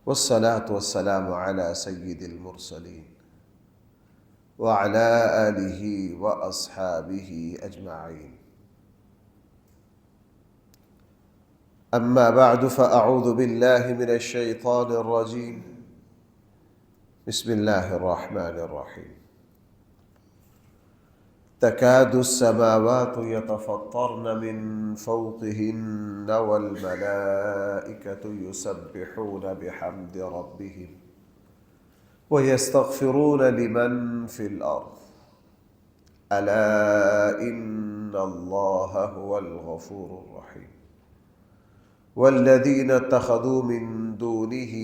والصلاة والسلام على سيد المرسلين وعلى آله وأصحابه أجمعين. أما بعد فأعوذ بالله من الشيطان الرجيم. بسم الله الرحمن الرحيم. تكاد السماوات يتفطرن من فوقهن والملائكة يسبحون بحمد ربهم ويستغفرون لمن في الأرض ألا إن الله هو الغفور الرحيم. والذين اتخذوا من دونه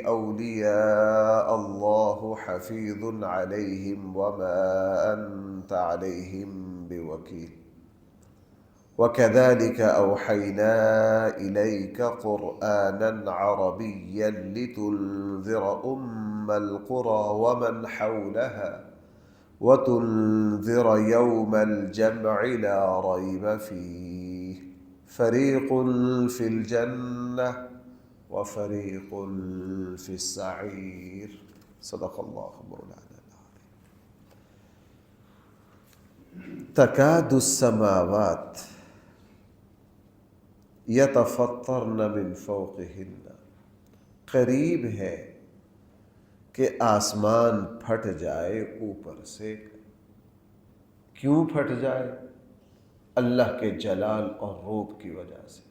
أولياء الله حفيظ عليهم وما أنت عليهم بوكيل. وكذلك أوحينا إليك قرآنا عربيا لتنذر أم القرى ومن حولها وتنذر يوم الجمع لا ريب فيه فريق في الجنة وفريق في السعير. صدق الله مولانا العظيم. تكاد السماوات یتفطرن من فوقہن، قریب ہے کہ آسمان پھٹ جائے اوپر سے۔ کیوں پھٹ جائے؟ اللہ کے جلال اور روب کی وجہ سے۔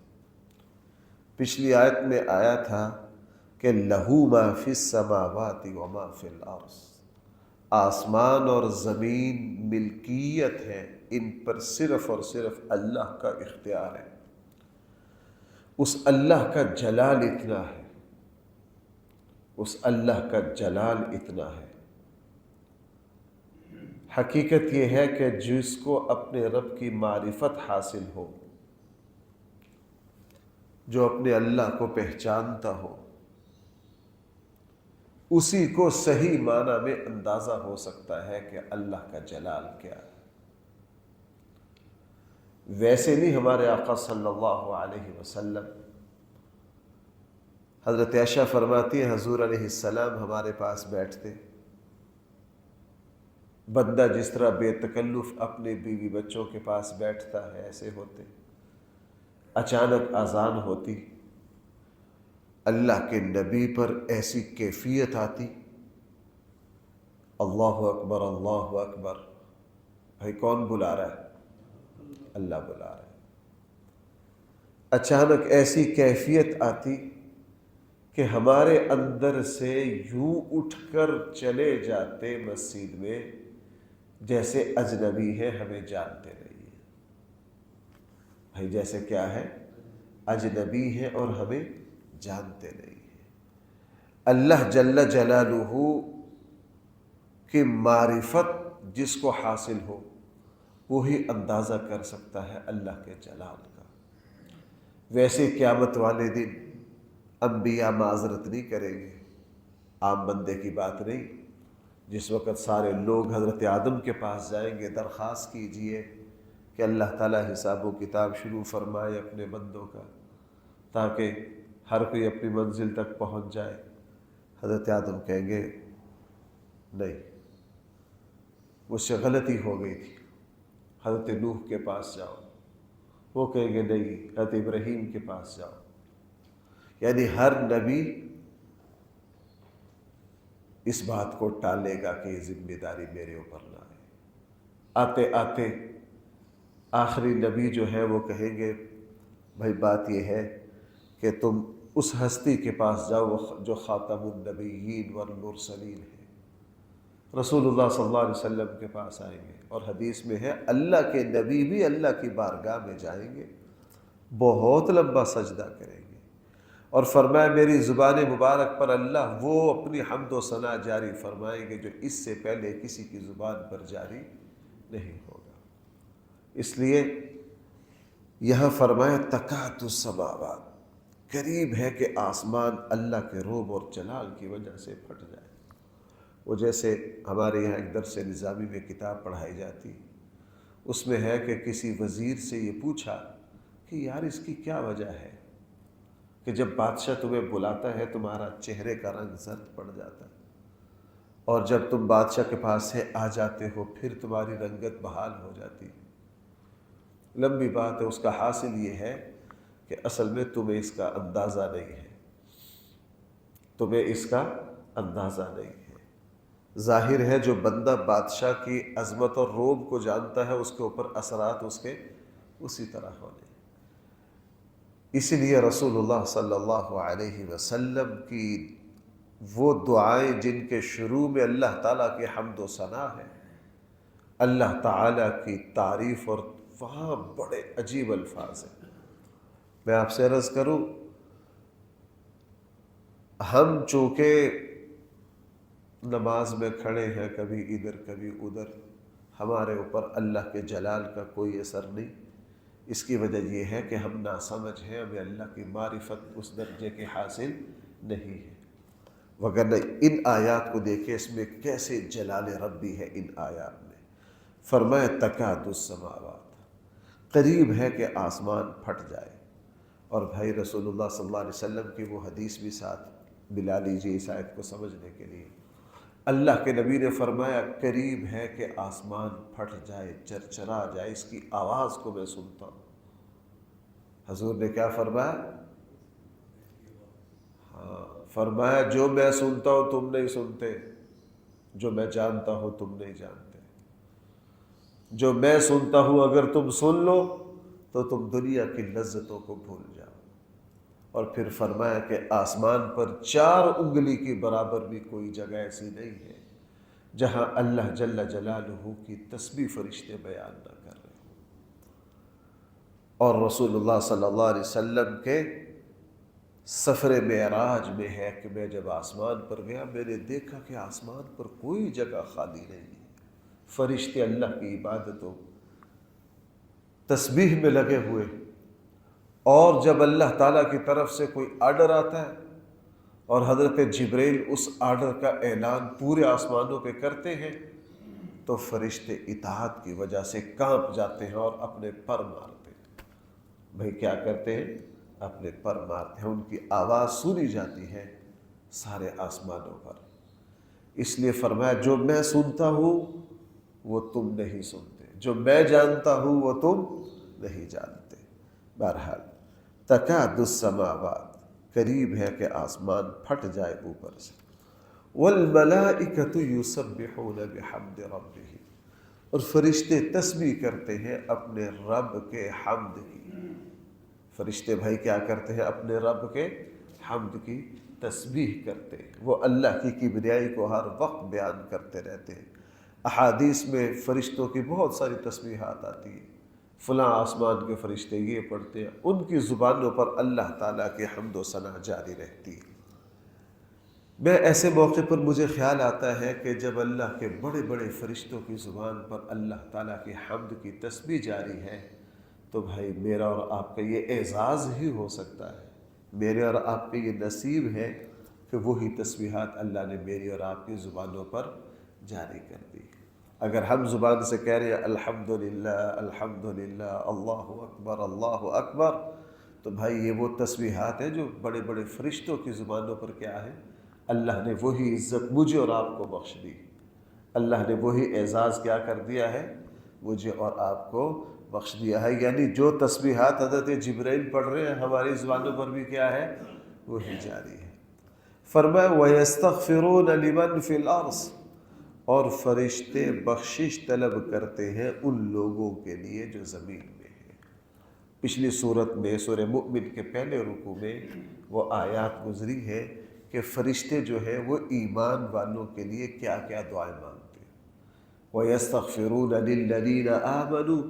پچھلی آیت میں آیا تھا کہ لہو ما فی السماوات وما فی الارض، آسمان اور زمین ملکیت ہے، ان پر صرف اور صرف اللہ کا اختیار ہے۔ اس اللہ کا جلال اتنا ہے، اس اللہ کا جلال اتنا ہے۔ حقیقت یہ ہے کہ جس کو اپنے رب کی معرفت حاصل ہو، جو اپنے اللہ کو پہچانتا ہو، اسی کو صحیح معنی میں اندازہ ہو سکتا ہے کہ اللہ کا جلال کیا ہے۔ ویسے نہیں ہمارے آقا صلی اللہ علیہ وسلم، حضرت عائشہ فرماتی ہیں حضور علیہ السلام ہمارے پاس بیٹھتے، بندہ جس طرح بے تکلف اپنے بیوی بچوں کے پاس بیٹھتا ہے ایسے ہوتے۔ اچانک اذان ہوتی، اللہ کے نبی پر ایسی کیفیت آتی، اللہ اکبر اللہ اکبر۔ بھائی کون بلا رہا ہے؟ اللہ بلا رہا ہے۔ اچانک ایسی کیفیت آتی کہ ہمارے اندر سے یوں اٹھ کر چلے جاتے مسجد میں جیسے اجنبی ہے، ہمیں جانتے نہیں ہیں۔ بھائی جیسے کیا ہے؟ اجنبی ہے اور ہمیں جانتے نہیں ہیں۔ اللہ جل جلالہ کی معرفت جس کو حاصل ہو وہی اندازہ کر سکتا ہے اللہ کے جلال کا۔ ویسے قیامت والے دن انبیاء معذرت نہیں کریں گے، عام بندے کی بات نہیں۔ جس وقت سارے لوگ حضرت آدم کے پاس جائیں گے، درخواست کیجئے کہ اللہ تعالیٰ حساب و کتاب شروع فرمائے اپنے بندوں کا، تاکہ ہر کوئی اپنی منزل تک پہنچ جائے۔ حضرت آدم کہیں گے نہیں، مجھ سے غلطی ہو گئی تھی، حضرت نوح کے پاس جاؤ۔ وہ کہیں گے نہیں، حضرت ابراہیم کے پاس جاؤ۔ یعنی ہر نبی اس بات کو ٹالے گا کہ یہ ذمہ داری میرے اوپر نہ آئے۔ آتے آتے آخری نبی جو ہے وہ کہیں گے بھائی بات یہ ہے کہ تم اس ہستی کے پاس جاؤ جو خاتم النبیین والمرسلین ہے۔ رسول اللہ صلی اللہ علیہ وسلم کے پاس آئیں گے، اور حدیث میں ہے اللہ کے نبی بھی اللہ کی بارگاہ میں جائیں گے، بہت لمبا سجدہ کریں گے، اور فرمایا میری زبان مبارک پر اللہ وہ اپنی حمد و ثنا جاری فرمائیں گے جو اس سے پہلے کسی کی زبان پر جاری نہیں ہوگا۔ اس لیے یہاں فرمایا تکاد السماوات، قریب ہے کہ آسمان اللہ کے روب اور جلال کی وجہ سے پھٹ جائے۔ وہ جیسے ہمارے یہاں ایک درس نظامی میں کتاب پڑھائی جاتی، اس میں ہے کہ کسی وزیر سے یہ پوچھا کہ یار اس کی کیا وجہ ہے کہ جب بادشاہ تمہیں بلاتا ہے تمہارا چہرے کا رنگ زرد پڑ جاتا ہے، اور جب تم بادشاہ کے پاس سے آ جاتے ہو پھر تمہاری رنگت بحال ہو جاتی ہے۔ لمبی بات ہے، اس کا حاصل یہ ہے کہ اصل میں تمہیں اس کا اندازہ نہیں ہے، تمہیں اس کا اندازہ نہیں ہے۔ ظاہر ہے جو بندہ بادشاہ کی عظمت اور روب کو جانتا ہے اس کے اوپر اثرات اس کے اسی طرح ہونے۔ اسی لیے رسول اللہ صلی اللہ علیہ وسلم کی وہ دعائیں جن کے شروع میں اللہ تعالیٰ کی حمد و ثنا ہے، اللہ تعالیٰ کی تعریف، اور وہاں بڑے عجیب الفاظ ہیں۔ میں آپ سے عرض کروں، ہم چونکہ نماز میں کھڑے ہیں کبھی ادھر کبھی ادھر، ہمارے اوپر اللہ کے جلال کا کوئی اثر نہیں۔ اس کی وجہ یہ ہے کہ ہم ناسمجھ ہیں، ہمیں اللہ کی معرفت اس درجے کے حاصل نہیں ہے۔ وگرنہ ان آیات کو دیکھیں، اس میں کیسے جلال ربی ہے۔ ان آیات میں فرمایا تکاد السماوات، قریب ہے کہ آسمان پھٹ جائے۔ اور بھائی رسول اللہ صلی اللہ علیہ وسلم کی وہ حدیث بھی ساتھ ملا لیجیے اس آیت کو سمجھنے کے لیے۔ اللہ کے نبی نے فرمایا قریب ہے کہ آسمان پھٹ جائے، چرچرا جائے، اس کی آواز کو میں سنتا ہوں۔ حضور نے کیا فرمایا؟ ہاں، فرمایا جو میں سنتا ہوں تم نہیں سنتے، جو میں جانتا ہوں تم نہیں جانتے۔ جو میں سنتا ہوں اگر تم سن لو تو تم دنیا کی لذتوں کو بھول جاؤ۔ اور پھر فرمایا کہ آسمان پر 4 انگلی کی برابر بھی کوئی جگہ ایسی نہیں ہے جہاں اللہ جل جلالہ کی تسبیح فرشتے بیان نہ کر رہے ہوں۔ اور رسول اللہ صلی اللہ علیہ وسلم کے سفر معراج میں ہے کہ میں جب آسمان پر گیا میں نے دیکھا کہ آسمان پر کوئی جگہ خالی نہیں ہے، فرشتے اللہ کی عبادتوں تسبیح میں لگے ہوئے۔ اور جب اللہ تعالیٰ کی طرف سے کوئی آرڈر آتا ہے اور حضرت جبریل اس آرڈر کا اعلان پورے آسمانوں پہ کرتے ہیں تو فرشتے اطاعت کی وجہ سے کانپ جاتے ہیں اور اپنے پر مارتے ہیں۔ بھئی کیا کرتے ہیں؟ اپنے پر مارتے ہیں، ان کی آواز سنی جاتی ہے سارے آسمانوں پر۔ اس لیے فرمایا جو میں سنتا ہوں وہ تم نہیں سنتے، جو میں جانتا ہوں وہ تم نہیں جانتے۔ بہرحال تکاد السماوات، قریب ہے کہ آسمان پھٹ جائے اوپر سے۔ والملائکۃ یسبحون بحمد ربہم، اور فرشتے تسبیح کرتے ہیں اپنے رب کے حمد کی۔ فرشتے بھائی کیا کرتے ہیں؟ اپنے رب کے حمد کی تسبیح کرتے ہیں۔ وہ اللہ کی کبریائی کو ہر وقت بیان کرتے رہتے ہیں۔ احادیث میں فرشتوں کی بہت ساری تسبیحات آتی ہیں، فلاں آسمان کے فرشتے یہ پڑھتے ہیں، ان کی زبانوں پر اللہ تعالیٰ کی حمد و ثنا جاری رہتی ہے۔ میں ایسے موقع پر مجھے خیال آتا ہے کہ جب اللہ کے بڑے بڑے فرشتوں کی زبان پر اللہ تعالیٰ کی حمد کی تسبیح جاری ہے تو بھائی میرا اور آپ کا یہ اعزاز ہی ہو سکتا ہے، میرے اور آپ کا یہ نصیب ہے کہ وہی تسبیحات اللہ نے میری اور آپ کی زبانوں پر جاری کر دی۔ اگر ہم زبان سے کہہ رہے ہیں الحمدللہ الحمدللہ، اللہ اکبر اللہ اکبر، تو بھائی یہ وہ تسبیحات ہیں جو بڑے بڑے فرشتوں کی زبانوں پر کیا ہے، اللہ نے وہی عزت مجھے اور آپ کو بخش دی، اللہ نے وہی اعزاز کیا کر دیا ہے، مجھے اور آپ کو بخش دیا ہے۔ یعنی جو تسبیحات حضرت جبرائیل پڑھ رہے ہیں ہماری زبانوں پر بھی کیا ہے، وہی جاری ہے۔ فرمایا وَيَسْتَغْفِرُونَ لِمَنْ فِي الْأَرْضِ، اور فرشتے بخشش طلب کرتے ہیں ان لوگوں کے لیے جو زمین میں ہیں۔ پچھلی صورت میں سورہ مؤمن کے پہلے رکوع میں وہ آیات گزری ہے کہ فرشتے جو ہیں وہ ایمان والوں کے لیے کیا کیا دعائیں مانگتے ہیں۔ وَيَسْتَغْفِرُونَ لِلَّذِينَ آمَنُوا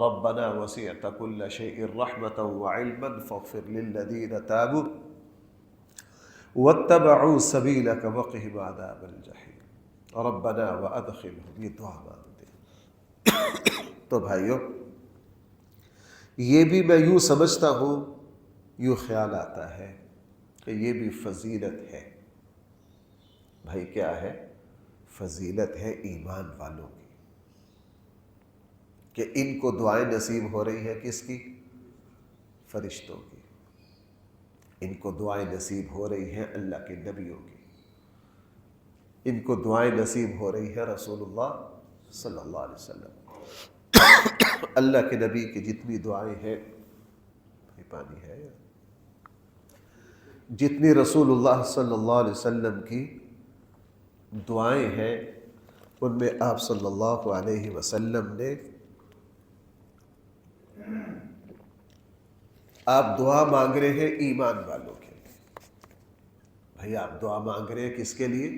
رَبَّنَا وَسِعْتَ كُلَّ شَيْءٍ رَحْمَةً وَعِلْمًا فَاغْفِرْ لِلَّذِينَ تَابُوا وَاتَّبَعُوا سَبِيلَكَ وَقِهِمْ عَذَابَ الْجَحِيمِ رَبَّنَا وَأَدْخِلْهُمْ، یہ دعا مانگتے ہیں۔ تو بھائیو یہ بھی میں یوں سمجھتا ہوں، یوں خیال آتا ہے کہ یہ بھی فضیلت ہے۔ بھائی کیا ہے؟ فضیلت ہے ایمان والوں کی، کہ ان کو دعائیں نصیب ہو رہی ہے کس کی؟ فرشتوں کی۔ ان کو دعائیں نصیب ہو رہی ہیں اللہ کے نبیوں کی، ان کو دعائیں نصیب ہو رہی ہے رسول اللہ صلی اللہ علیہ وسلم۔ اللہ کے نبی کی جتنی دعائیں ہیں، پانی ہے، جتنی رسول اللہ صلی اللہ علیہ وسلم کی دعائیں ہیں، ان میں آپ صلی اللہ علیہ وسلم نے آپ دعا مانگ رہے ہیں ایمان والوں کے لیے۔ بھائی آپ دعا مانگ رہے ہیں کس کے لیے؟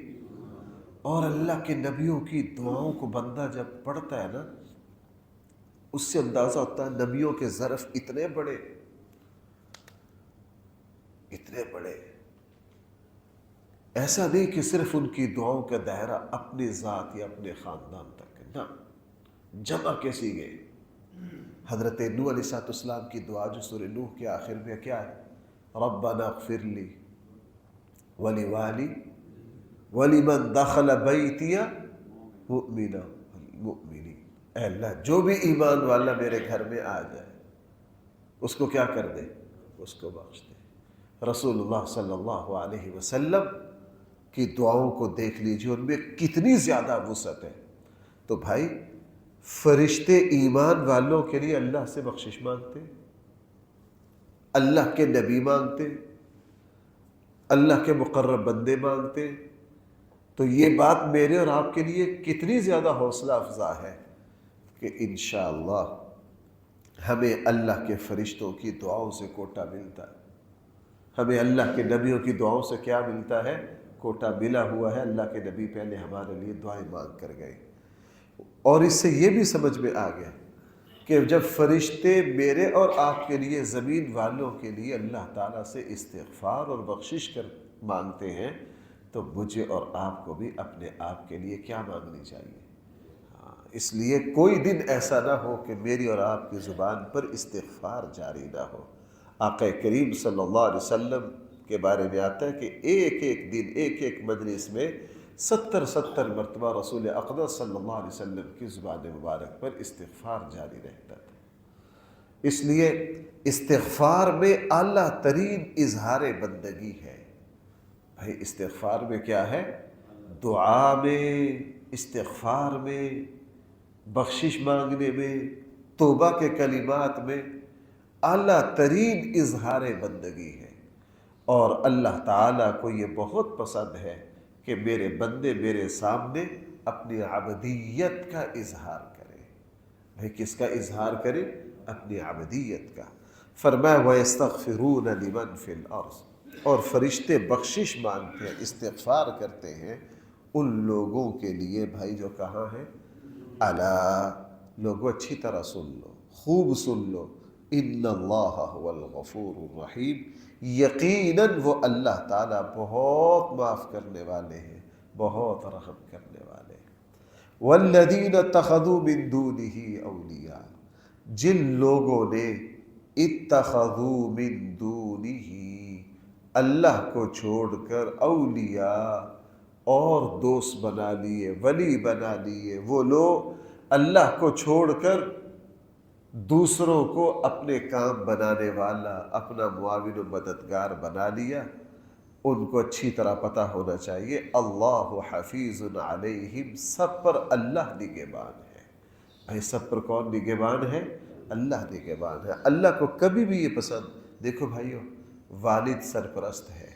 اور اللہ کے نبیوں کی دعاؤں کو بندہ جب پڑھتا ہے نا، اس سے اندازہ ہوتا ہے نبیوں کے ظرف اتنے بڑے، اتنے بڑے۔ ایسا نہیں کہ صرف ان کی دعاؤں کا دائرہ اپنی ذات یا اپنے خاندان تک ہے، نہ، جمع کیسی گئی۔ حضرت نوح علیہ السلام کی دعا جو سورہ نوح کے آخر میں کیا ہے؟ ربنا اغفر لی وَلِمَنْ دَخَلَ بَيْتِيَ مُؤْمِنًا وَالْمُؤْمِنِينَ، اے اللہ جو بھی ایمان والا میرے گھر میں آ جائے اس کو کیا کر دے؟ اس کو بخش دے۔ رسول اللہ صلی اللہ علیہ وسلم کی دعاؤں کو دیکھ لیجیے، ان میں کتنی زیادہ وسعت ہے۔ تو بھائی فرشتے ایمان والوں کے لیے اللہ سے بخشش مانگتے، اللہ کے نبی مانگتے، اللہ کے مقرب بندے مانگتے، تو یہ بات میرے اور آپ کے لیے کتنی زیادہ حوصلہ افزا ہے کہ انشاءاللہ ہمیں اللہ کے فرشتوں کی دعاؤں سے کوٹا ملتا ہے، ہمیں اللہ کے نبیوں کی دعاؤں سے کیا ملتا ہے؟ کوٹا ملا ہوا ہے۔ اللہ کے نبی پہلے ہمارے لیے دعائیں مانگ کر گئے، اور اس سے یہ بھی سمجھ میں آ گیا کہ جب فرشتے میرے اور آپ کے لیے، زمین والوں کے لیے اللہ تعالیٰ سے استغفار اور بخشش مانگتے ہیں، تو مجھے اور آپ کو بھی اپنے آپ کے لیے کیا مانگنی چاہیے؟ اس لیے کوئی دن ایسا نہ ہو کہ میری اور آپ کی زبان پر استغفار جاری نہ ہو۔ آقا کریم صلی اللہ علیہ وسلم کے بارے میں آتا ہے کہ ایک ایک دن، ایک ایک مجلس میں 70 مرتبہ رسول اقدس صلی اللہ علیہ وسلم کی زبان مبارک پر استغفار جاری رہتا تھا۔ اس لیے استغفار میں اعلیٰ ترین اظہار بندگی ہے۔ بھائی استغفار میں کیا ہے؟ دعا میں، استغفار میں، بخشش مانگنے میں، توبہ کے کلمات میں اعلیٰ ترین اظہار بندگی ہے، اور اللہ تعالیٰ کو یہ بہت پسند ہے کہ میرے بندے میرے سامنے اپنی عبدیت کا اظہار کرے۔ بھائی کس کا اظہار کرے؟ اپنی عبدیت کا۔ فرمایا وَيَسْتَغْفِرُونَ لِمَنْ فِي الْأَرْضِ، اور فرشتے بخشش مانگتے ہیں، استغفار کرتے ہیں ان لوگوں کے لیے بھائی جو کہاں ہیں؟ الا، لوگوں اچھی طرح سن لو، خوب سن لو، ان اللہ هو الغفور الرحیم، یقیناً وہ اللہ تعالیٰ بہت معاف کرنے والے ہیں، بہت رحم کرنے والے ہیں۔ والذین اتخذوا من دونہ اولیاء، جن لوگوں نے اتخذوا من دونہ، اللہ کو چھوڑ کر، اولیاء اور دوست بنا لیے، ولی بنا لیے، وہ لوگ اللہ کو چھوڑ کر دوسروں کو اپنے کام بنانے والا، اپنا معاون و مددگار بنا لیا، ان کو اچھی طرح پتہ ہونا چاہیے اللہ حفیظ علیہم، سب پر اللہ نگہبان ہے۔ بھائی سب پر کون نگہبان ہے؟ اللہ نگہبان ہے۔ اللہ کو کبھی بھی یہ پسند، دیکھو بھائیو، والد سرپرست ہے،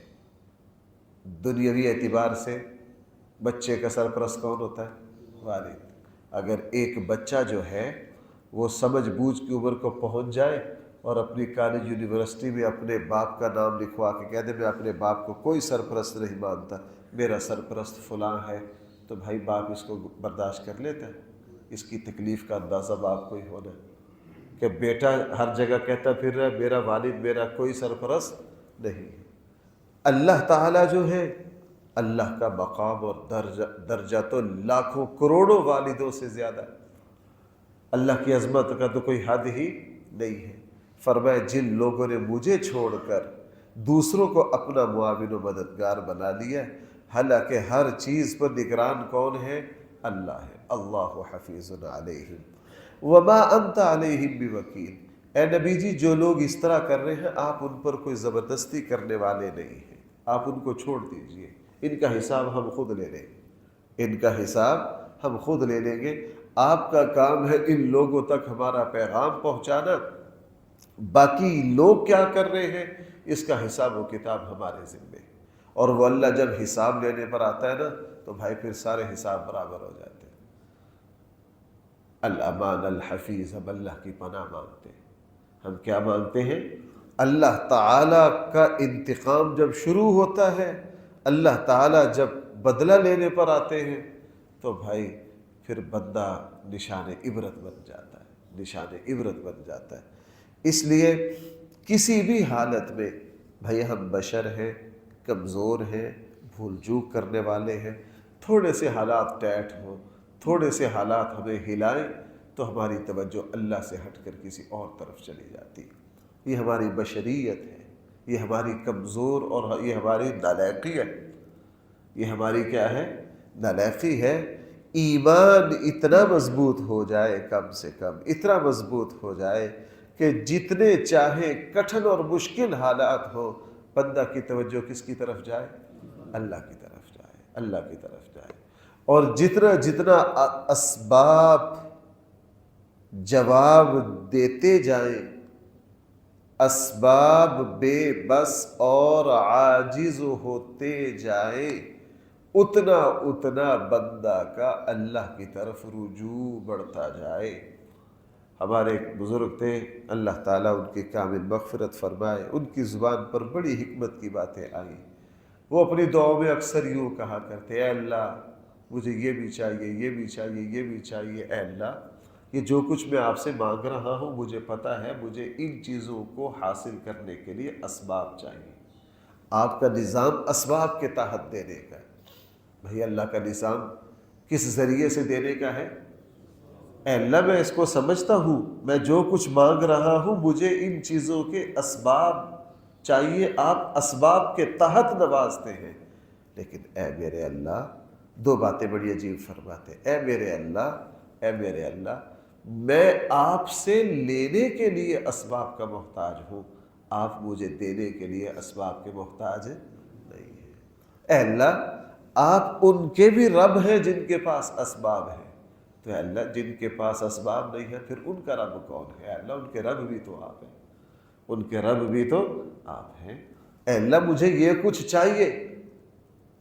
دنیاوی اعتبار سے بچے کا سرپرست کون ہوتا ہے؟ والد۔ اگر ایک بچہ جو ہے وہ سمجھ بوجھ کی عمر کو پہنچ جائے اور اپنی کالج یونیورسٹی میں اپنے باپ کا نام لکھوا کے کہہ دے میں اپنے باپ کو کوئی سرپرست نہیں مانتا، میرا سرپرست فلاں ہے، تو بھائی باپ اس کو برداشت کر لیتا ہے؟ اس کی تکلیف کا اندازہ باپ کو ہی ہونا ہے کہ بیٹا ہر جگہ کہتا پھر رہا ہے میرا والد میرا کوئی سرپرست نہیں ہے۔ اللہ تعالیٰ جو ہے، اللہ کا مقام اور درجہ تو لاکھوں کروڑوں والدوں سے زیادہ ہے، اللہ کی عظمت کا تو کوئی حد ہی نہیں ہے۔ فرمایا جن لوگوں نے مجھے چھوڑ کر دوسروں کو اپنا معاون و مددگار بنا لیا، حالانکہ ہر چیز پر نگران کون ہے؟ اللہ ہے۔ اللہ حفیظ علیہم وما انت علیہم بوکیل، اے نبی جی جو لوگ اس طرح کر رہے ہیں آپ ان پر کوئی زبردستی کرنے والے نہیں ہیں، آپ ان کو چھوڑ دیجئے، ان کا حساب ہم خود لے لیں گے، ان کا حساب ہم خود لے لیں گے۔ آپ کا کام ہے ان لوگوں تک ہمارا پیغام پہنچانا، باقی لوگ کیا کر رہے ہیں اس کا حساب و کتاب ہمارے ذمے ہے۔ اور وہ اللہ جب حساب لینے پر آتا ہے نا تو بھائی پھر سارے حساب برابر ہو جاتے ہیں۔ الامان الحفیظ، ہم اللہ کی پناہ مانگتے ہیں۔ ہم کیا مانگتے ہیں؟ اللہ تعالیٰ کا انتقام جب شروع ہوتا ہے، اللہ تعالیٰ جب بدلہ لینے پر آتے ہیں تو بھائی پھر بندہ نشان عبرت بن جاتا ہے، نشان عبرت بن جاتا ہے۔ اس لیے کسی بھی حالت میں بھائی ہم بشر ہیں، کمزور ہیں، بھول چوک کرنے والے ہیں، تھوڑے سے حالات ٹیٹ ہوں، تھوڑے سے حالات ہمیں ہلائیں تو ہماری توجہ اللہ سے ہٹ کر کسی اور طرف چلی جاتی ہے۔ یہ ہماری بشریت ہے، یہ ہماری کمزور اور یہ ہماری نالائقی ہے، یہ ہماری کیا ہے؟ نالائقی ہے۔ ایمان اتنا مضبوط ہو جائے، کم سے کم اتنا مضبوط ہو جائے کہ جتنے چاہے کٹھن اور مشکل حالات ہو، بندہ کی توجہ کس کی طرف جائے؟ اللہ کی طرف جائے، اللہ کی طرف جائے۔ اور جتنا جتنا اسباب جواب دیتے جائیں، اسباب بے بس اور عاجز ہوتے جائیں، اتنا اتنا بندہ کا اللہ کی طرف رجوع بڑھتا جائے۔ ہمارے ایک بزرگ تھے، اللہ تعالیٰ ان کی کامل مغفرت فرمائے، ان کی زبان پر بڑی حکمت کی باتیں آئیں۔ وہ اپنی دعاؤں میں اکثر یوں کہا کرتے، اے اللہ مجھے یہ بھی چاہیے، یہ بھی چاہیے، یہ بھی چاہیے، اے اللہ یہ جو کچھ میں آپ سے مانگ رہا ہوں مجھے پتہ ہے مجھے ان چیزوں کو حاصل کرنے کے لیے اسباب چاہیے۔ آپ کا نظام اسباب کے تحت دینے کا ہے۔ بھئی اللہ کا نظام کس ذریعے سے دینے کا ہے؟ اے اللہ میں اس کو سمجھتا ہوں، میں جو کچھ مانگ رہا ہوں مجھے ان چیزوں کے اسباب چاہیے، آپ اسباب کے تحت نوازتے ہیں۔ لیکن اے میرے اللہ، دو باتیں بڑی عجیب فرماتے، اے میرے اللہ، اے میرے اللہ، میں آپ سے لینے کے لیے اسباب کا محتاج ہوں، آپ مجھے دینے کے لیے اسباب کے محتاج نہیں ہیں۔ اے اللہ آپ ان کے بھی رب ہیں جن کے پاس اسباب ہیں، تو اے اللہ جن کے پاس اسباب نہیں ہے پھر ان کا رب کون ہے؟ اے اللہ ان کے رب بھی تو آپ ہیں، ان کے رب بھی تو آپ ہیں۔ اے اللہ مجھے یہ کچھ چاہیے،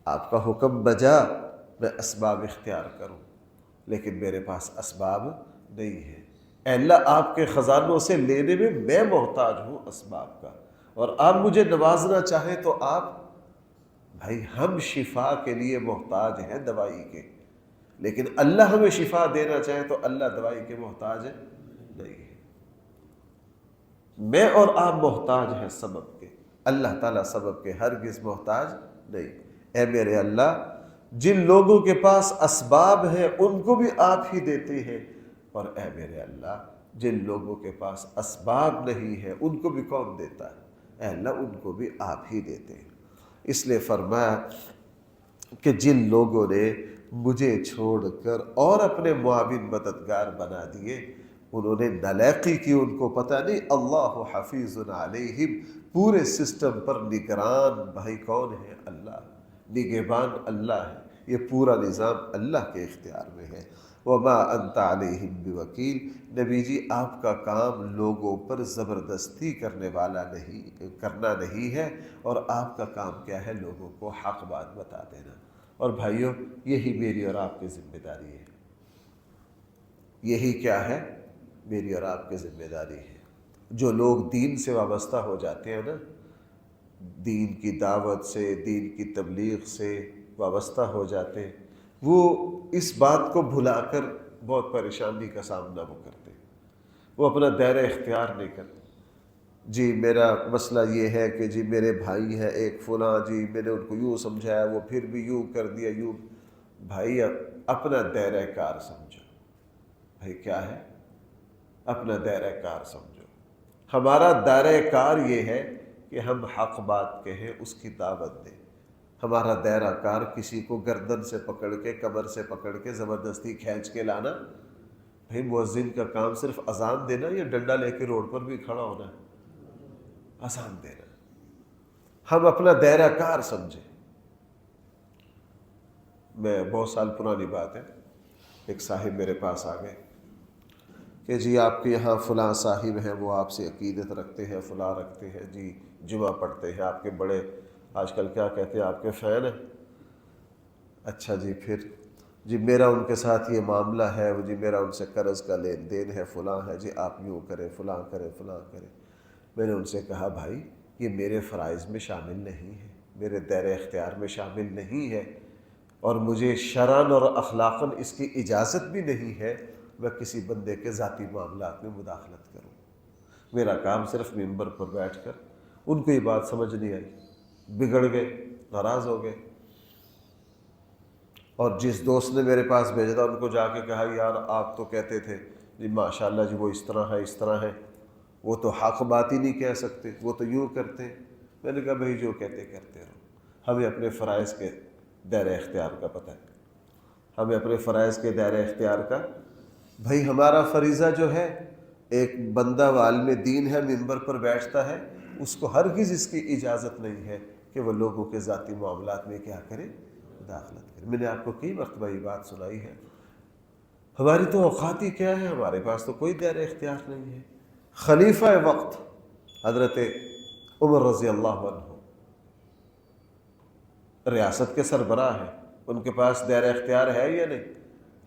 آپ کا حکم بجا میں اسباب اختیار کروں، لیکن میرے پاس اسباب نہیں ہے۔ اے اللہ آپ کے خزانوں سے لینے میں میں محتاج ہوں اسباب کا، اور آپ مجھے نوازنا چاہیں تو آپ، بھائی ہم شفا کے لیے محتاج ہیں دوائی کے، لیکن اللہ ہمیں شفا دینا چاہے تو اللہ دوائی کے محتاج نہیں ہے۔ میں اور آپ محتاج ہیں سبب کے، اللہ تعالیٰ سبب کے ہرگز محتاج نہیں۔ اے میرے اللہ جن لوگوں کے پاس اسباب ہیں ان کو بھی آپ ہی دیتے ہیں، اور اے میرے اللہ جن لوگوں کے پاس اسباب نہیں ہیں ان کو بھی کون دیتا ہے؟ اے اللہ ان کو بھی آپ ہی دیتے ہیں۔ اس لیے فرمایا کہ جن لوگوں نے مجھے چھوڑ کر اور اپنے معاون مددگار بنا دیے انہوں نے نالائقی کی، ان کو پتہ نہیں اللہ حفیظ علیہم، پورے سسٹم پر نگران بھائی کون ہے؟ اللہ، نگہبان اللہ ہے، یہ پورا نظام اللہ کے اختیار میں ہے۔ وما انت علیہم بوکیل، نبی جی آپ کا کام لوگوں پر زبردستی کرنا نہیں ہے، اور آپ کا کام کیا ہے؟ لوگوں کو حق بات بتا دینا۔ اور بھائیوں یہی میری اور آپ کی ذمہ داری ہے، یہی کیا ہے؟ میری اور آپ کی ذمہ داری ہے۔ جو لوگ دین سے وابستہ ہو جاتے ہیں نا، دین کی دعوت سے، دین کی تبلیغ سے وابستہ ہو جاتے ہیں، وہ اس بات کو بھلا کر بہت پریشانی کا سامنا وہ کرتے ہیں، وہ اپنا دائرہ اختیار نہیں کرتے۔ جی میرا مسئلہ یہ ہے کہ جی میرے بھائی ہے ایک فلاں، جی میں نے ان کو یوں سمجھایا وہ پھر بھی یوں کر دیا، یوں۔ بھائی اپنا دائرہ کار سمجھو، بھائی کیا ہے؟ اپنا دائرہ کار سمجھو۔ ہمارا دائرہ کار یہ ہے کہ ہم حق بات کہیں، اس کی دعوت دیں۔ ہمارا دائرہ کار کسی کو گردن سے پکڑ کے، کمر سے پکڑ کے زبردستی کھینچ کے لانا بھائی مؤذن کا کام صرف اذان دینا یا ڈنڈا لے کے روڈ پر بھی کھڑا ہونا ہے؟ اذان دینا. ہم اپنا دائرہ کار سمجھیں. میں بہت سال پرانی بات ہے، ایک صاحب میرے پاس آ گئے کہ جی آپ کے یہاں فلاں صاحب ہیں، وہ آپ سے عقیدت رکھتے ہیں، فلاں رکھتے ہیں، جی جمعہ پڑھتے ہیں، آپ کے بڑے آج کل کیا کہتے ہیں آپ کے فین ہیں. اچھا جی پھر جی میرا ان کے ساتھ یہ معاملہ ہے، جی میرا ان سے قرض کا لین دین ہے، فلاں ہے، جی آپ یوں کریں، فلاں کریں، فلاں کریں. میں نے ان سے کہا بھائی یہ میرے فرائض میں شامل نہیں ہے، میرے دائرۂ اختیار میں شامل نہیں ہے، اور مجھے شرعاً اور اخلاقاً اس کی اجازت بھی نہیں ہے میں کسی بندے کے ذاتی معاملات میں مداخلت کروں. میرا کام صرف ممبر پر بیٹھ کر. ان کو یہ بات سمجھ نہیں آئی، بگڑ گئے، ناراض ہو گئے. اور جس دوست نے میرے پاس بھیجا تھا ان کو جا کے کہا یار آپ تو کہتے تھے جی ماشاءاللہ جی وہ اس طرح ہے، اس طرح ہے، وہ تو حق بات ہی نہیں کہہ سکتے، وہ تو یوں کرتے ہیں. میں نے کہا بھائی جو کہتے کرتے رہو، ہمیں اپنے فرائض کے دائرۂ اختیار کا پتہ ہے، ہمیں اپنے فرائض کے دائرۂ اختیار کا. بھائی ہمارا فریضہ جو ہے، ایک بندہ عالم دین ہے، ممبر پر بیٹھتا ہے، اس کو ہرگز اس کی اجازت نہیں ہے کہ وہ لوگوں کے ذاتی معاملات میں کیا کرے، مداخلت کرے. میں نے آپ کو کئی مرتبہ یہ بات سنائی ہے. ہماری تو اوقات ہی کیا ہے، ہمارے پاس تو کوئی دائرۂ اختیار نہیں ہے. خلیفہ وقت حضرت عمر رضی اللہ عنہ ریاست کے سربراہ ہیں، ان کے پاس دائرۂ اختیار ہے یا نہیں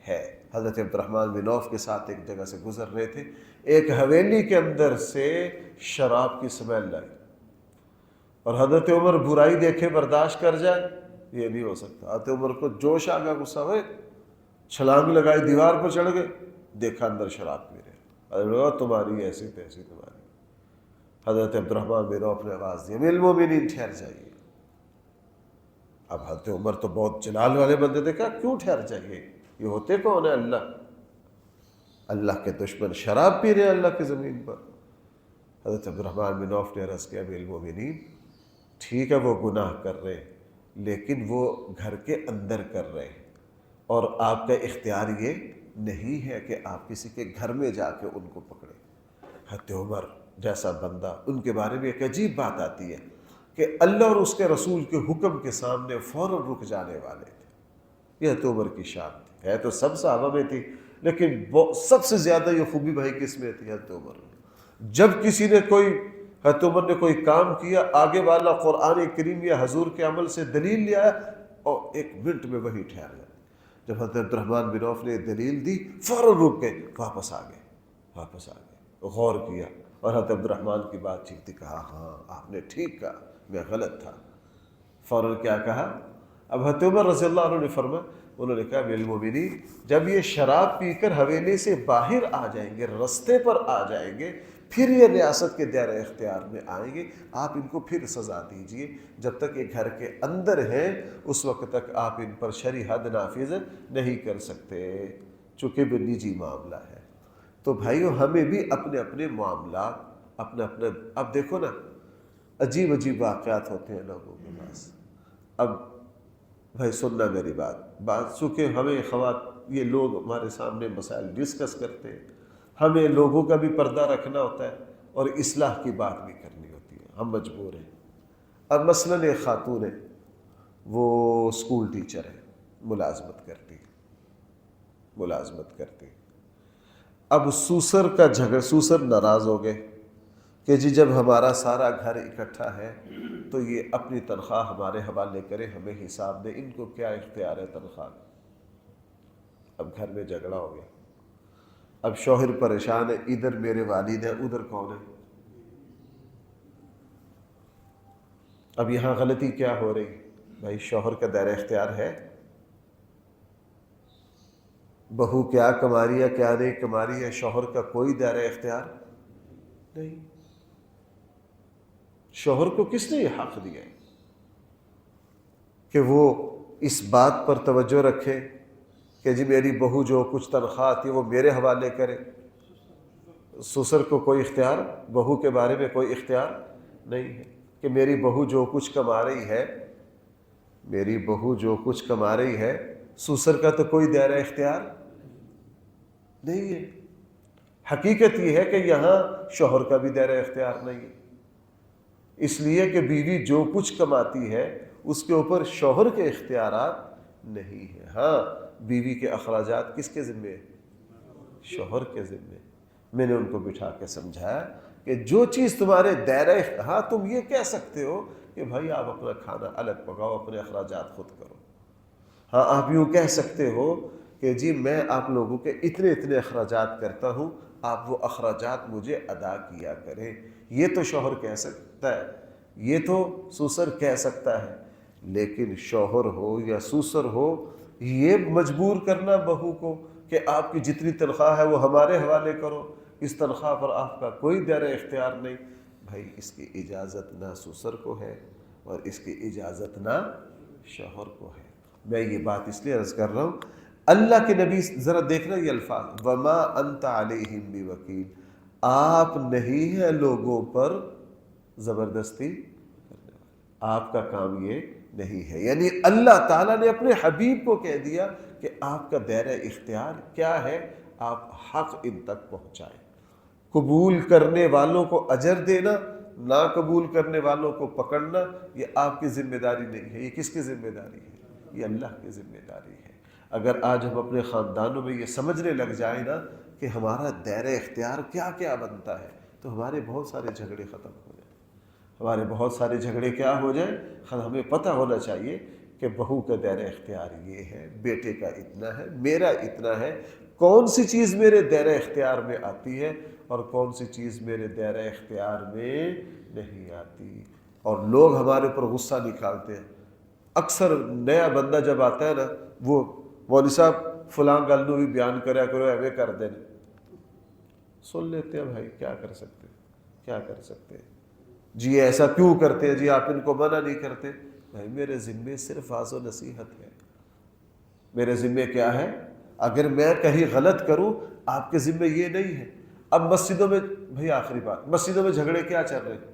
ہے. حضرت عبد الرحمن بن عوف کے ساتھ ایک جگہ سے گزر رہے تھے، ایک حویلی کے اندر سے شراب کی سمیل لائی، اور حضرت عمر برائی دیکھے برداشت کر جائے، یہ نہیں ہو سکتا. حضرت عمر کو جوش آ گیا، غصہ ہوئے، چھلانگ لگائی، دیوار پر چڑھ گئے، دیکھا اندر شراب پی رہے. حضرت تمہاری ایسی تیسی تمہاری. حضرت عبد الرحمن بن عوف نے آواز دی امیر المومنین ٹھہر جائیے. اب حضرت عمر تو بہت جلال والے بندے تھے، کہا کیوں ٹھہر جائیے، یہ ہوتے کون ہیں؟ اللہ کے دشمن شراب پی رہے ہیں اللہ کی زمین پر. حضرت عبد الرحمن بن عوف نے عرض کیا امیر المومنین ٹھیک ہے وہ گناہ کر رہے ہیں، لیکن وہ گھر کے اندر کر رہے ہیں، اور آپ کا اختیار یہ نہیں ہے کہ آپ کسی کے گھر میں جا کے ان کو پکڑیں. حضرت عمر جیسا بندہ، ان کے بارے میں ایک عجیب بات آتی ہے کہ اللہ اور اس کے رسول کے حکم کے سامنے فوراً رک جانے والے تھے. یہ حضرت عمر کی شان تھی. ہے تو سب صحابہ میں تھی، لیکن سب سے زیادہ یہ خوبی بھائی کس میں تھی؟ حضرت عمر میں. جب کسی نے حضرت عمر نے کوئی کام کیا، آگے والا قرآن کریم یا حضور کے عمل سے دلیل لیا اور ایک منٹ میں وہی ٹھہر گیا. جب حضرت عبد الرحمن بن عوف نے دلیل دی، فوراً رک گئے، واپس آ گئے، غور کیا، اور حضرت عبد الرحمن کی بات ٹھیک تھی، کہا ہاں آپ نے ٹھیک کہا، میں غلط تھا. فوراً کیا کہا؟ اب حضرت عمر رضی اللہ عنہ نے فرمایا، انہوں نے کہا امیر المومنین جب یہ شراب پی کر حویلی سے باہر آ جائیں گے، رستے پر آ جائیں گے، پھر یہ ریاست کے دائرۂ اختیار میں آئیں گے، آپ ان کو پھر سزا دیجئے. جب تک یہ گھر کے اندر ہیں اس وقت تک آپ ان پر شرعی حد نافذ نہیں کر سکتے، چونکہ وہ نجی معاملہ ہے. تو بھائیو ہمیں بھی اپنے اپنے معاملات اپنا اب دیکھو نا، عجیب عجیب واقعات ہوتے ہیں لوگوں کے پاس. اب بھائی سننا میری بات چونکہ ہمیں یہ لوگ ہمارے سامنے مسائل ڈسکس کرتے ہیں، ہمیں لوگوں کا بھی پردہ رکھنا ہوتا ہے اور اصلاح کی بات بھی کرنی ہوتی ہے، ہم مجبور ہیں. اب مثلاً ایک خاتون ہے، وہ اسکول ٹیچر ہے، ملازمت کرتی. اب سوسر ناراض ہو گئے کہ جی جب ہمارا سارا گھر اکٹھا ہے تو یہ اپنی تنخواہ ہمارے حوالے کرے، ہمیں حساب دے، ان کو کیا اختیار ہے تنخواہ. اب گھر میں جھگڑا ہو گیا. اب شوہر پریشان ہے، ادھر میرے والد ہیں، ادھر کون ہے؟ اب یہاں غلطی کیا ہو رہی؟ بھائی شوہر کا دائرہ اختیار ہے، بہو کیا کما رہی ہے کیا نہیں کما رہی ہے، شوہر کا کوئی دائرہ اختیار نہیں. شوہر کو کس نے یہ حق دیا کہ وہ اس بات پر توجہ رکھے کہ جی میری بہو جو کچھ تنخواہ آتی ہے وہ میرے حوالے کرے؟ سسر کو کوئی اختیار، بہو کے بارے میں کوئی اختیار نہیں ہے کہ میری بہو جو کچھ کما رہی ہے، سسر کا تو کوئی دائرہ اختیار. نہیں ہے۔ حقیقت یہ ہے کہ یہاں شوہر کا بھی دائرہ اختیار نہیں ہے، اس لیے کہ بیوی جو کچھ کماتی ہے اس کے اوپر شوہر کے اختیارات نہیں ہیں۔ ہاں، بیوی کے اخراجات کس کے ذمے ہیں؟ شوہر کے ذمے۔ میں نے ان کو بٹھا کے سمجھایا کہ جو چیز تمہارے دائرہ، ہاں تم یہ کہہ سکتے ہو کہ بھائی آپ اپنا کھانا الگ پکاؤ، اپنے اخراجات خود کرو۔ ہاں، آپ یوں کہہ سکتے ہو کہ جی میں آپ لوگوں کے اتنے اتنے اخراجات کرتا ہوں، آپ وہ اخراجات مجھے ادا کیا کریں۔ یہ تو شوہر کہہ سکتا ہے، یہ تو سسر کہہ سکتا ہے، لیکن شوہر ہو یا سسر ہو، یہ مجبور کرنا بہو کو کہ آپ کی جتنی تنخواہ ہے وہ ہمارے حوالے کرو، اس تنخواہ پر آپ کا کوئی دائرہ اختیار نہیں، بھائی اس کی اجازت نہ سسر کو ہے اور اس کی اجازت نہ شوہر کو ہے۔ میں یہ بات اس لیے عرض کر رہا ہوں، اللہ کے نبی ذرا دیکھنا یہ الفاظ، وما انت علیہم بوکیل، آپ نہیں ہیں لوگوں پر زبردستی کرنے والے، آپ کا کام یہ نہیں ہے۔ یعنی اللہ تعالیٰ نے اپنے حبیب کو کہہ دیا کہ آپ کا دائرہ اختیار کیا ہے، آپ حق ان تک پہنچائیں، قبول کرنے والوں کو اجر دینا، نہ قبول کرنے والوں کو پکڑنا، یہ آپ کی ذمہ داری نہیں ہے۔ یہ کس کی ذمہ داری ہے؟ یہ اللہ کی ذمہ داری ہے۔ اگر آج ہم اپنے خاندانوں میں یہ سمجھنے لگ جائیں نا کہ ہمارا دائرہ اختیار کیا کیا بنتا ہے، تو ہمارے بہت سارے جھگڑے ختم ہو جائیں، ہمارے بہت سارے جھگڑے کیا ہو جائیں۔ ہمیں پتہ ہونا چاہیے کہ بہو کا دائرہ اختیار یہ ہے، بیٹے کا اتنا ہے، میرا اتنا ہے، کون سی چیز میرے دائرہ اختیار میں آتی ہے اور کون سی چیز میرے دائرہ اختیار میں نہیں آتی۔ اور لوگ ہمارے اوپر غصہ نکالتے ہیں۔ اکثر نیا بندہ جب آتا ہے نا، وہ مولوی صاحب فلاں گل نو بھی بیان کریا کرو، ایویں کر دیں، سن لیتے ہیں بھائی، کیا کر سکتے ہیں، کیا کر سکتے ہیں جی، ایسا کیوں کرتے ہیں جی، آپ ان کو منع نہیں کرتے؟ بھائی میرے ذمے صرف واعظ و نصیحت ہے، میرے ذمے کیا ہے؟ اگر میں کہیں غلط کروں، آپ کے ذمے یہ نہیں ہے۔ اب مسجدوں میں، بھائی آخری بات، مسجدوں میں جھگڑے کیا چل رہے ہیں؟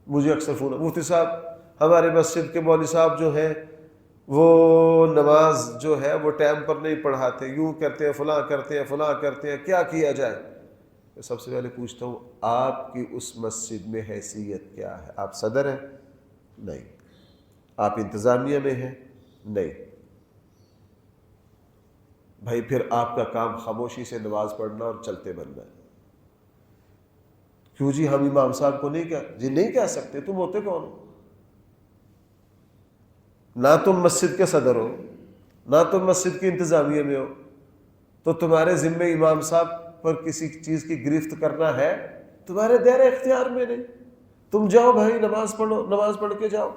مجھے اکثر فون، مفتی صاحب ہمارے مسجد کے مولوی صاحب جو ہیں وہ نماز جو ہے وہ ٹائم پر نہیں پڑھاتے، یوں کرتے ہیں، فلاں کرتے ہیں، فلاں کرتے ہیں، کیا کیا جائے؟ میں سب سے پہلے پوچھتا ہوں، آپ کی اس مسجد میں حیثیت کیا ہے؟ آپ صدر ہیں؟ نہیں۔ آپ انتظامیہ میں ہیں؟ نہیں۔ بھائی پھر آپ کا کام خاموشی سے نماز پڑھنا اور چلتے بننا ہے۔ کیوں جی ہم امام صاحب کو نہیں جی نہیں کہہ سکتے؟ تم ہوتے کون ہو؟ نہ تم مسجد کے صدر ہو، نہ تم مسجد کی انتظامیہ میں ہو، تو تمہارے ذمے امام صاحب پر کسی چیز کی گرفت کرنا ہے؟ تمہارے دائرہ اختیار میں نہیں۔ تم جاؤ بھائی نماز پڑھو، نماز پڑھ کے جاؤ،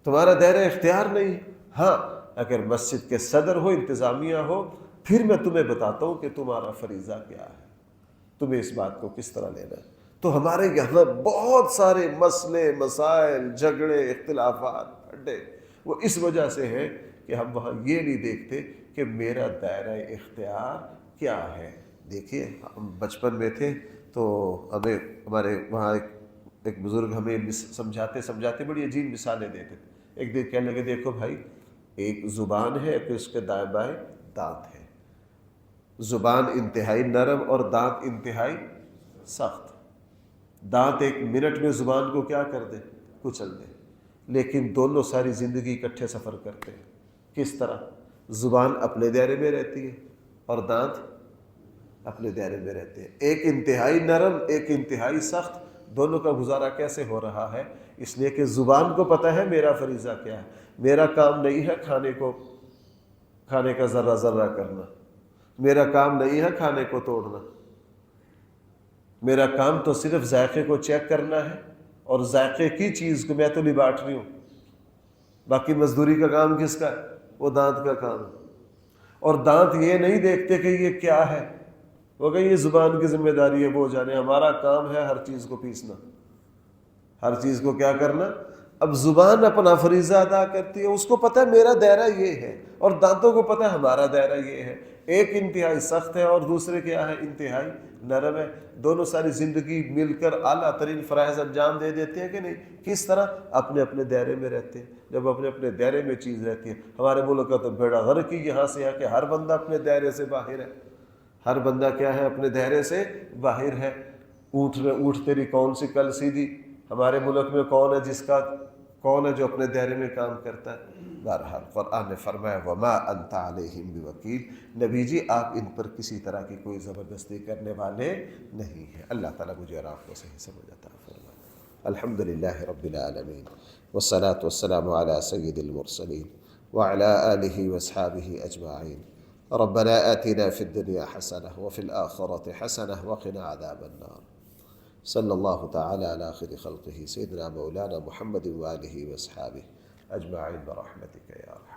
تمہارا دائرہ اختیار نہیں۔ ہاں اگر مسجد کے صدر ہو، انتظامیہ ہو، پھر میں تمہیں بتاتا ہوں کہ تمہارا فریضہ کیا ہے، تمہیں اس بات کو کس طرح لینا ہے۔ تو ہمارے یہاں بہت سارے مسئلے، مسائل، جھگڑے، اختلافات پھڈے، وہ اس وجہ سے ہیں کہ ہم وہاں یہ نہیں دیکھتے کہ میرا دائرہ اختیار کیا ہے۔ دیکھیے ہم بچپن میں تھے تو ہمیں ہمارے وہاں ایک بزرگ ہمیں سمجھاتے سمجھاتے بڑی عجیب مثالیں دیتے تھے۔ ایک دن کہنے لگے دیکھو بھائی، ایک زبان ہے، پھر اس کے دائیں بائیں دانت ہے، زبان انتہائی نرم اور دانت انتہائی سخت۔ دانت ایک منٹ میں زبان کو کیا کر دے؟ کچل دے، لیکن دونوں ساری زندگی اکٹھے سفر کرتے ہیں۔ کس طرح؟ زبان اپنے دائرے میں رہتی ہے اور دانت اپنے دائرے میں رہتے ہیں، ایک انتہائی نرم، ایک انتہائی سخت، دونوں کا گزارا کیسے ہو رہا ہے؟ اس لیے کہ زبان کو پتہ ہے میرا فریضہ کیا ہے، میرا کام نہیں ہے کھانے کا ذرہ ذرہ کرنا، میرا کام نہیں ہے کھانے کو توڑنا، میرا کام تو صرف ذائقے کو چیک کرنا ہے، اور ذائقے کی چیز کو میں تو نہیں بانٹ رہی ہوں، باقی مزدوری کا کام کس کا ہے؟ وہ دانت کا کام ہے۔ اور دانت یہ نہیں دیکھتے کہ یہ کیا ہے، وہ کہ یہ زبان کی ذمہ داری ہے، وہ جانے، ہمارا کام ہے ہر چیز کو پیسنا، ہر چیز کو کیا کرنا۔ اب زبان اپنا فریضہ ادا کرتی ہے، اس کو پتہ ہے میرا دائرہ یہ ہے، اور دانتوں کو پتہ ہے ہمارا دائرہ یہ ہے، ایک انتہائی سخت ہے اور دوسرے کیا ہے انتہائی نرم ہے. دونوں ساری زندگی مل کر اعلیٰ ترین فرائض انجام دے دیتے ہیں کہ نہیں؟ کس طرح؟ اپنے اپنے دائرے میں رہتے ہیں. جب اپنے اپنے دائرے میں چیز رہتی ہے، ہمارے ملک کا تو بیڑا غرق ہی یہاں سے ہے کہ ہر بندہ اپنے دائرے سے باہر ہے. ہر بندہ کیا ہے؟ اپنے دائرے سے باہر ہے. اونٹ میں اونٹ تیری کون سی کل سیدھی. ہمارے ملک میں کون ہے جو اپنے دائرے میں کام کرتا ہے؟ بہرحال قرآن نے فرمایا وما انت علیہم بوکیل، نبی جی آپ ان پر کسی طرح کی کوئی زبردستی کرنے والے نہیں ہیں. اللہ تعالیٰ مجھے اور آپ کو صحیح سمجھ عطا فرمائے. الحمدللہ رب العالمین والصلاة والسلام على سید المرسلین وعلى آلہ واصحابہ اجمعین. ربنا آتنا في الدنيا حسنة وفي الآخرة حسنة وقنا عذاب النار. صلی اللہ تعالی علی خیر خلقہ سیدنا مولانا محمد وآلہ واصحابہ اجمعین برحمتک یا ارحم